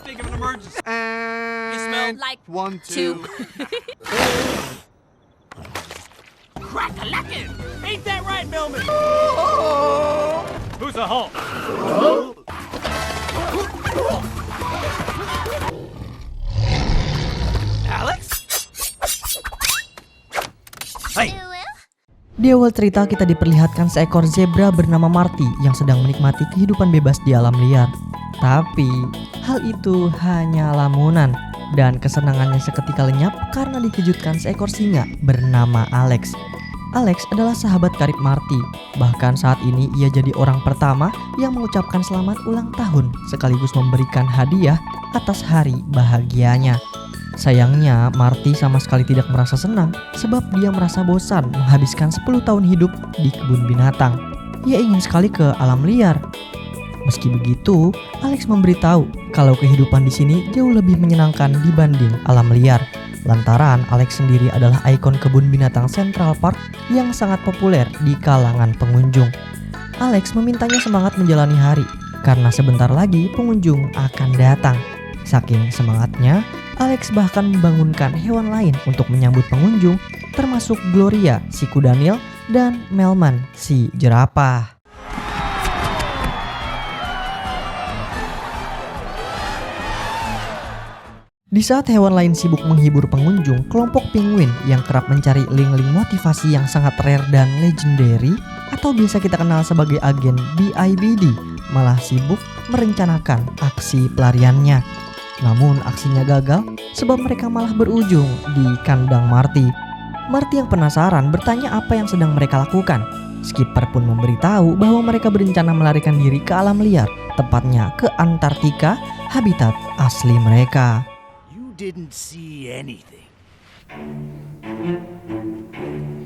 big of an emergency. And Like 1, 2. two. Crack-a-lackin'! Ain't that right, Melman? Who's the Hulk? Alex? Hey! Di awal cerita kita diperlihatkan seekor zebra bernama Marty yang sedang menikmati kehidupan bebas di alam liar. Tapi hal itu hanya lamunan dan kesenangannya seketika lenyap karena dikejutkan seekor singa bernama Alex. Alex adalah sahabat karib Marty. Bahkan saat ini ia jadi orang pertama yang mengucapkan selamat ulang tahun sekaligus memberikan hadiah atas hari bahagianya. Sayangnya, Marty sama sekali tidak merasa senang sebab dia merasa bosan menghabiskan 10 tahun hidup di kebun binatang. Ia ingin sekali ke alam liar. Meski begitu, Alex memberitahu kalau kehidupan di sini jauh lebih menyenangkan dibanding alam liar. Lantaran Alex sendiri adalah ikon kebun binatang Central Park yang sangat populer di kalangan pengunjung. Alex memintanya semangat menjalani hari karena sebentar lagi pengunjung akan datang. Saking semangatnya, Alex bahkan membangunkan hewan lain untuk menyambut pengunjung, termasuk Gloria, si kudanil, dan Melman, si jerapah. Di saat hewan lain sibuk menghibur pengunjung, kelompok penguin yang kerap mencari link-link motivasi yang sangat rare dan legendary, atau biasa kita kenal sebagai agen BIBD, malah sibuk merencanakan aksi pelariannya. Namun aksinya gagal sebab mereka malah berujung di kandang Marty. Marty yang penasaran bertanya apa yang sedang mereka lakukan. Skipper pun memberitahu bahwa mereka berencana melarikan diri ke alam liar, tepatnya ke Antartika, habitat asli mereka. You didn't see anything.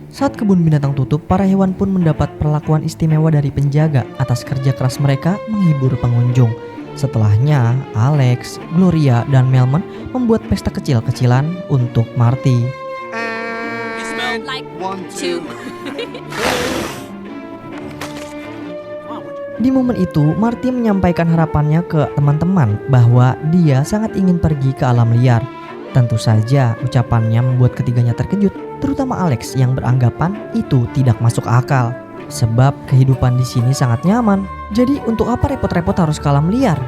Saat kebun binatang tutup, para hewan pun mendapat perlakuan istimewa dari penjaga atas kerja keras mereka menghibur pengunjung. Setelahnya, Alex, Gloria, dan Melman membuat pesta kecil-kecilan untuk Marty. And Like 1, two. 2. Di momen itu, Marty menyampaikan harapannya ke teman-teman bahwa dia sangat ingin pergi ke alam liar. Tentu saja ucapannya membuat ketiganya terkejut, terutama Alex yang beranggapan itu tidak masuk akal. Sebab kehidupan di sini sangat nyaman. Jadi untuk apa repot-repot harus ke alam liar?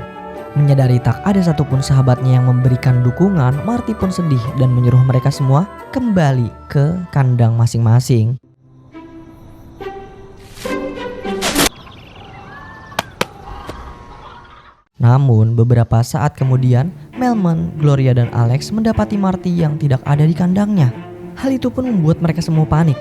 Menyadari tak ada satupun sahabatnya yang memberikan dukungan, Marty pun sedih dan menyuruh mereka semua kembali ke kandang masing-masing. Namun beberapa saat kemudian, Melman, Gloria, dan Alex mendapati Marty yang tidak ada di kandangnya. Hal itu pun membuat mereka semua panik.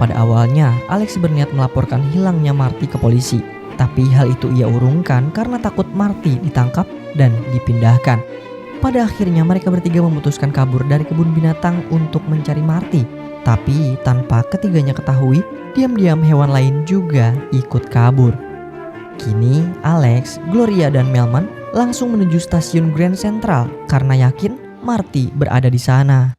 Pada awalnya, Alex berniat melaporkan hilangnya Marty ke polisi. Tapi hal itu ia urungkan karena takut Marty ditangkap dan dipindahkan. Pada akhirnya mereka bertiga memutuskan kabur dari kebun binatang untuk mencari Marty. Tapi tanpa ketiganya ketahui, diam-diam hewan lain juga ikut kabur. Kini Alex, Gloria, dan Melman langsung menuju stasiun Grand Central karena yakin Marty berada di sana.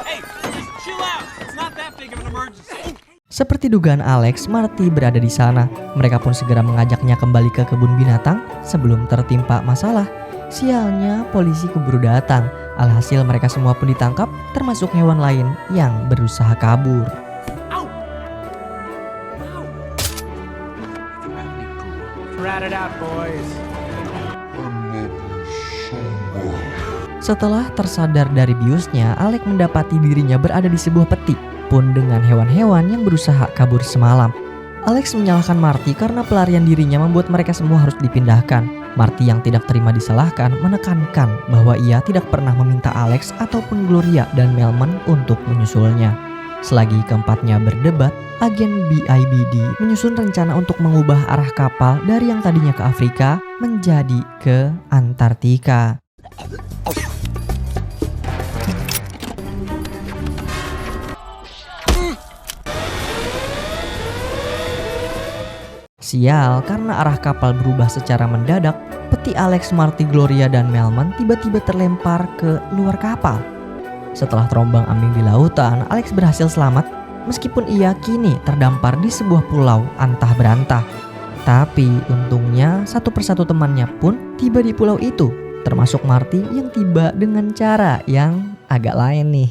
Hey, just chill out. It's not that big of an emergency. Seperti dugaan Alex, Marty berada di sana. Mereka pun segera mengajaknya kembali ke kebun binatang sebelum tertimpa masalah. Sialnya, polisi keburu datang. Alhasil mereka semua pun ditangkap, termasuk hewan lain yang berusaha kabur. Ow! Rat it out, boys. Setelah tersadar dari biusnya, Alex mendapati dirinya berada di sebuah peti, pun dengan hewan-hewan yang berusaha kabur semalam. Alex menyalahkan Marty karena pelarian dirinya membuat mereka semua harus dipindahkan. Marty yang tidak terima disalahkan menekankan bahwa ia tidak pernah meminta Alex ataupun Gloria dan Melman untuk menyusulnya. Selagi keempatnya berdebat, agen BIBD menyusun rencana untuk mengubah arah kapal dari yang tadinya ke Afrika menjadi ke Antartika. Sial, karena arah kapal berubah secara mendadak, peti Alex, Marty, Gloria, dan Melman tiba-tiba terlempar ke luar kapal. Setelah terombang-ambing di lautan, Alex berhasil selamat, Meskipun ia kini terdampar di sebuah pulau antah berantah. Tapi untungnya satu persatu temannya pun tiba di pulau itu, termasuk Marty yang tiba dengan cara yang agak lain nih.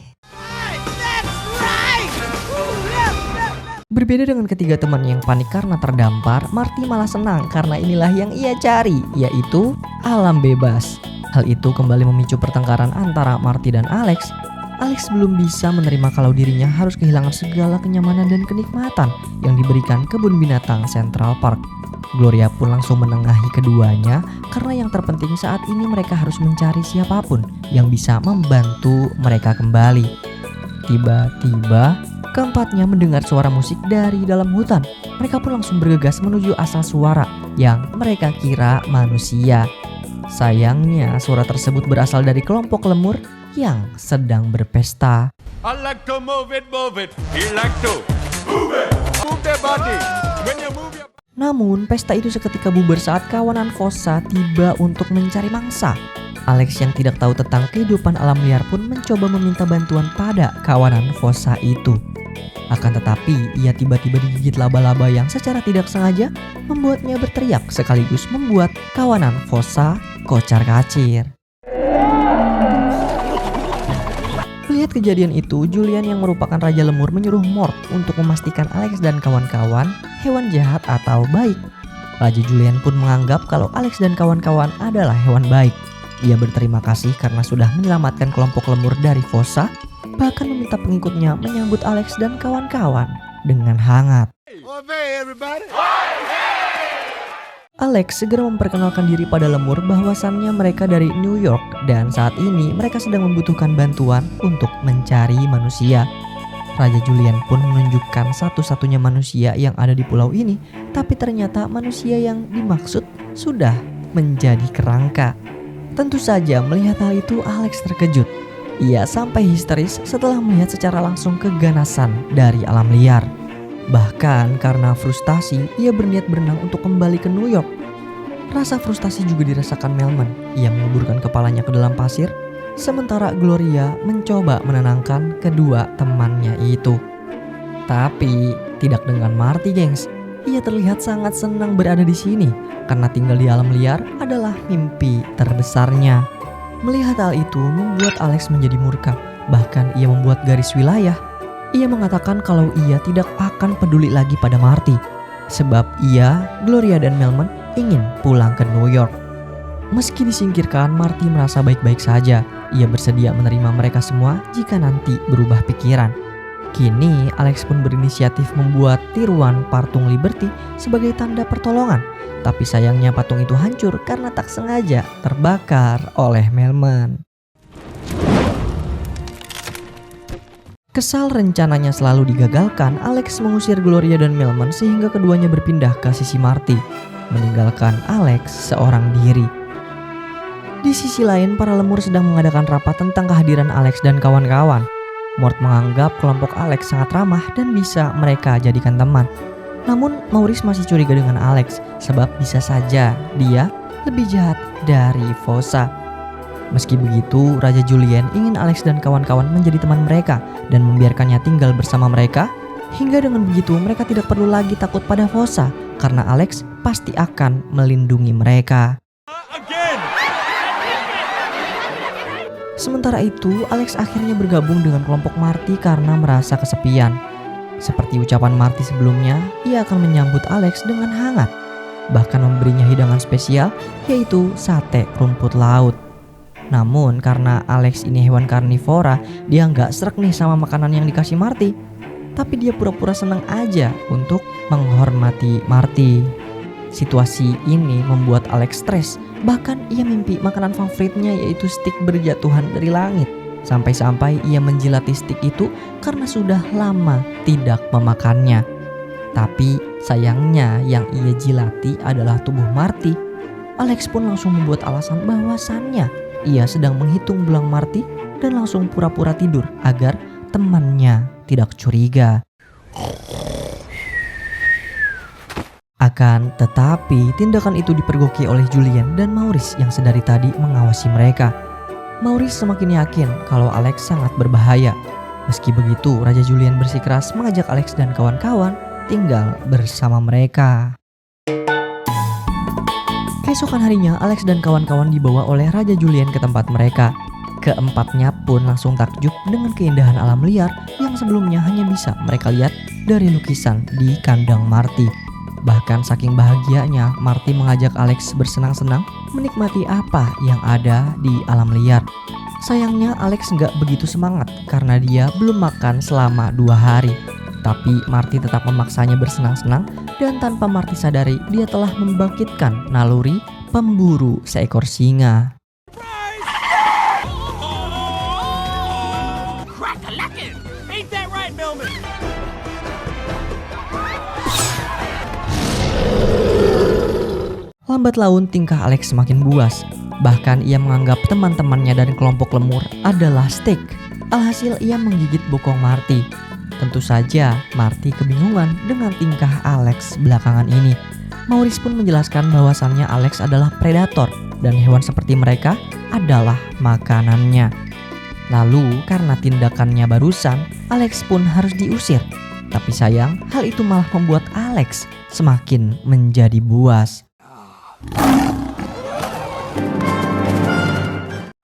Berbeda dengan ketiga teman yang panik karena terdampar, Marty malah senang karena inilah yang ia cari, yaitu alam bebas. Hal itu kembali memicu pertengkaran antara Marty dan Alex. Alex belum bisa menerima kalau dirinya harus kehilangan segala kenyamanan dan kenikmatan yang diberikan kebun binatang Central Park. Gloria pun langsung menengahi keduanya karena yang terpenting saat ini mereka harus mencari siapapun yang bisa membantu mereka kembali. Tiba-tiba keempatnya mendengar suara musik dari dalam hutan. Mereka pun langsung bergegas menuju asal suara yang mereka kira manusia. Sayangnya suara tersebut berasal dari kelompok lemur yang sedang berpesta. I like to move it. He like to move it. Move their body. When you move your... Namun pesta itu seketika bubar saat kawanan Fossa tiba untuk mencari mangsa. Alex yang tidak tahu tentang kehidupan alam liar pun mencoba meminta bantuan pada kawanan Fossa itu. Akan tetapi ia tiba-tiba digigit laba-laba yang secara tidak sengaja membuatnya berteriak sekaligus membuat kawanan Fossa kocar-kacir. Melihat kejadian itu, Julian yang merupakan Raja Lemur menyuruh Mort untuk memastikan Alex dan kawan-kawan hewan jahat atau baik. Raja Julian pun menganggap kalau Alex dan kawan-kawan adalah hewan baik. Ia berterima kasih karena sudah menyelamatkan kelompok lemur dari Fossa, bahkan meminta pengikutnya menyambut Alex dan kawan-kawan dengan hangat. Alex segera memperkenalkan diri pada lemur bahwasannya mereka dari New York dan saat ini mereka sedang membutuhkan bantuan untuk mencari manusia. Raja Julian pun menunjukkan satu-satunya manusia yang ada di pulau ini, tapi ternyata manusia yang dimaksud sudah menjadi kerangka. Tentu saja melihat hal itu Alex terkejut. Ia sampai histeris setelah melihat secara langsung keganasan dari alam liar. Bahkan karena frustasi, ia berniat berenang untuk kembali ke New York. Rasa frustasi juga dirasakan Melman. Ia menguburkan kepalanya ke dalam pasir, sementara Gloria mencoba menenangkan kedua temannya itu. Tapi tidak dengan Marty, gengs. Ia terlihat sangat senang berada di sini karena tinggal di alam liar adalah mimpi terbesarnya. Melihat hal itu membuat Alex menjadi murka. Bahkan ia membuat garis wilayah. Ia mengatakan kalau ia tidak akan peduli lagi pada Marty, sebab ia, Gloria dan Melman ingin pulang ke New York. Meski disingkirkan, Marty merasa baik-baik saja. Ia bersedia menerima mereka semua jika nanti berubah pikiran. Kini Alex pun berinisiatif membuat tiruan patung Liberty sebagai tanda pertolongan. Tapi sayangnya patung itu hancur karena tak sengaja terbakar oleh Melman. Kesal rencananya selalu digagalkan, Alex mengusir Gloria dan Melman sehingga keduanya berpindah ke sisi Marty, meninggalkan Alex seorang diri. Di sisi lain, para lemur sedang mengadakan rapat tentang kehadiran Alex dan kawan-kawan. Mort menganggap kelompok Alex sangat ramah dan bisa mereka jadikan teman. Namun Maurice masih curiga dengan Alex, sebab bisa saja dia lebih jahat dari Fossa. Meski begitu, Raja Julian ingin Alex dan kawan-kawan menjadi teman mereka dan membiarkannya tinggal bersama mereka. Hingga dengan begitu mereka tidak perlu lagi takut pada Fossa karena Alex pasti akan melindungi mereka. Sementara itu, Alex akhirnya bergabung dengan kelompok Marty karena merasa kesepian. Seperti ucapan Marty sebelumnya, ia akan menyambut Alex dengan hangat, bahkan memberinya hidangan spesial yaitu sate rumput laut. Namun karena Alex ini hewan karnivora, dia nggak srek nih sama makanan yang dikasih Marty. Tapi dia pura-pura senang aja untuk menghormati Marty. Situasi ini membuat Alex stres. Bahkan ia mimpi makanan favoritnya yaitu stik berjatuhan dari langit. Sampai-sampai ia menjilati stik itu karena sudah lama tidak memakannya. Tapi sayangnya yang ia jilati adalah tubuh Marty. Alex pun langsung membuat alasan bahwasannya ia sedang menghitung belang Marty dan langsung pura-pura tidur agar temannya tidak curiga. Akan tetapi tindakan itu dipergoki oleh Julian dan Maurice yang sedari tadi mengawasi mereka. Maurice semakin yakin kalau Alex sangat berbahaya. Meski begitu, Raja Julian bersikeras mengajak Alex dan kawan-kawan tinggal bersama mereka. Keesokan harinya, Alex dan kawan-kawan dibawa oleh Raja Julian ke tempat mereka. Keempatnya pun langsung takjub dengan keindahan alam liar yang sebelumnya hanya bisa mereka lihat dari lukisan di kandang Marty. Bahkan saking bahagianya, Marty mengajak Alex bersenang-senang menikmati apa yang ada di alam liar. Sayangnya Alex nggak begitu semangat karena dia belum makan selama 2 hari. Tapi Marty tetap memaksanya bersenang-senang dan tanpa Marty sadari dia telah membangkitkan naluri pemburu seekor singa. Crack-a-lackin'! Ain't that right, Melman? Lambat laun tingkah Alex semakin buas. Bahkan ia menganggap teman-temannya dan kelompok lemur adalah steak. Alhasil ia menggigit bokong Marty. Tentu saja Marty kebingungan dengan tingkah Alex belakangan ini. Maurice pun menjelaskan bahwasannya Alex adalah predator dan hewan seperti mereka adalah makanannya. Lalu karena tindakannya barusan, Alex pun harus diusir. Tapi sayang, hal itu malah membuat Alex semakin menjadi buas.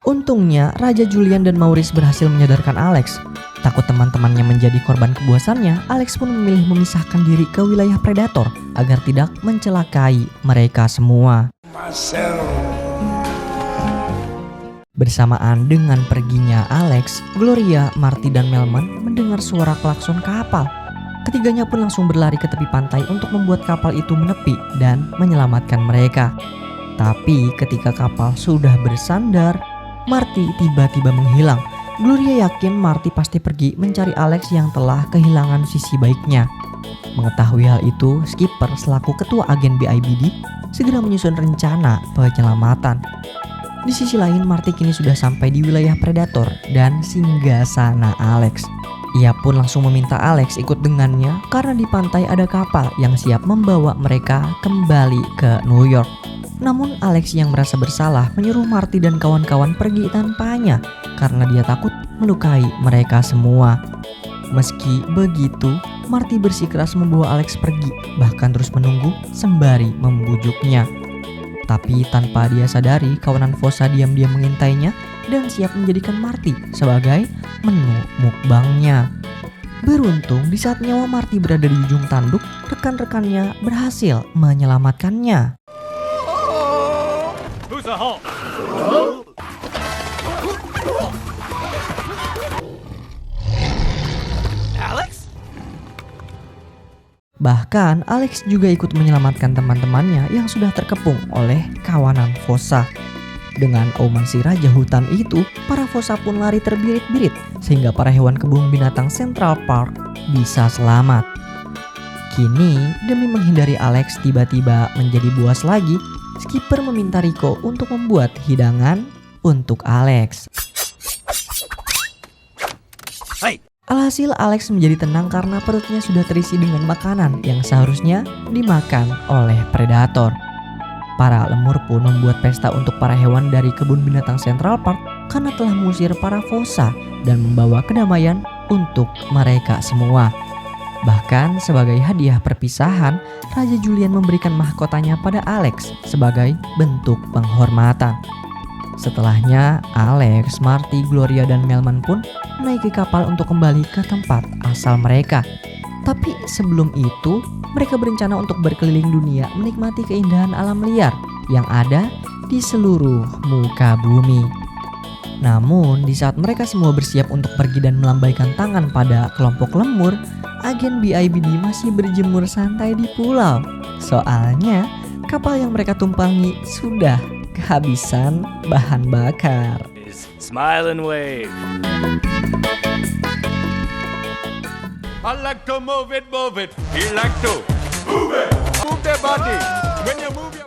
Untungnya Raja Julian dan Maurice berhasil menyadarkan Alex. Takut teman-temannya menjadi korban kebuasannya, Alex pun memilih memisahkan diri ke wilayah predator agar tidak mencelakai mereka semua. Bersamaan dengan perginya Alex, Gloria, Marty, dan Melman mendengar suara klakson kapal. Ketiganya pun langsung berlari ke tepi pantai untuk membuat kapal itu menepi dan menyelamatkan mereka. Tapi ketika kapal sudah bersandar, Marty tiba-tiba menghilang. Gloria yakin Marty pasti pergi mencari Alex yang telah kehilangan sisi baiknya. Mengetahui hal itu, skipper selaku ketua agen BIBD segera menyusun rencana penyelamatan. Di sisi lain, Marty kini sudah sampai di wilayah predator dan singgasana Alex. Ia pun langsung meminta Alex ikut dengannya karena di pantai ada kapal yang siap membawa mereka kembali ke New York. Namun Alex yang merasa bersalah menyuruh Marty dan kawan-kawan pergi tanpanya karena dia takut melukai mereka semua. Meski begitu, Marty bersikeras membawa Alex pergi, bahkan terus menunggu sembari membujuknya. Tapi tanpa dia sadari, kawanan Fossa diam-diam mengintainya dan siap menjadikan Marty sebagai menu mukbangnya. Beruntung di saat nyawa Marty berada di ujung tanduk, rekan-rekannya berhasil menyelamatkannya. Who's a Hulk? Alex? Bahkan Alex juga ikut menyelamatkan teman-temannya yang sudah terkepung oleh kawanan Fossa. Dengan auman si raja hutan itu, para Fossa pun lari terbirit-birit sehingga para hewan kebun binatang Central Park bisa selamat. Kini, demi menghindari Alex tiba-tiba menjadi buas lagi, skipper meminta Rico untuk membuat hidangan untuk Alex. Hey! Alhasil Alex menjadi tenang karena perutnya sudah terisi dengan makanan yang seharusnya dimakan oleh predator. Para lemur pun membuat pesta untuk para hewan dari kebun binatang Central Park karena telah mengusir para Fossa dan membawa kedamaian untuk mereka semua. Bahkan sebagai hadiah perpisahan, Raja Julian memberikan mahkotanya pada Alex sebagai bentuk penghormatan. Setelahnya, Alex, Marty, Gloria, dan Melman pun menaiki kapal untuk kembali ke tempat asal mereka. Tapi sebelum itu, mereka berencana untuk berkeliling dunia menikmati keindahan alam liar yang ada di seluruh muka bumi. Namun, di saat mereka semua bersiap untuk pergi dan melambaikan tangan pada kelompok lemur, agen BIBD masih berjemur santai di pulau. Soalnya, kapal yang mereka tumpangi sudah kehabisan bahan bakar. Smile and wave. I like to move it, move it. He like to move it. Move the body. When you move your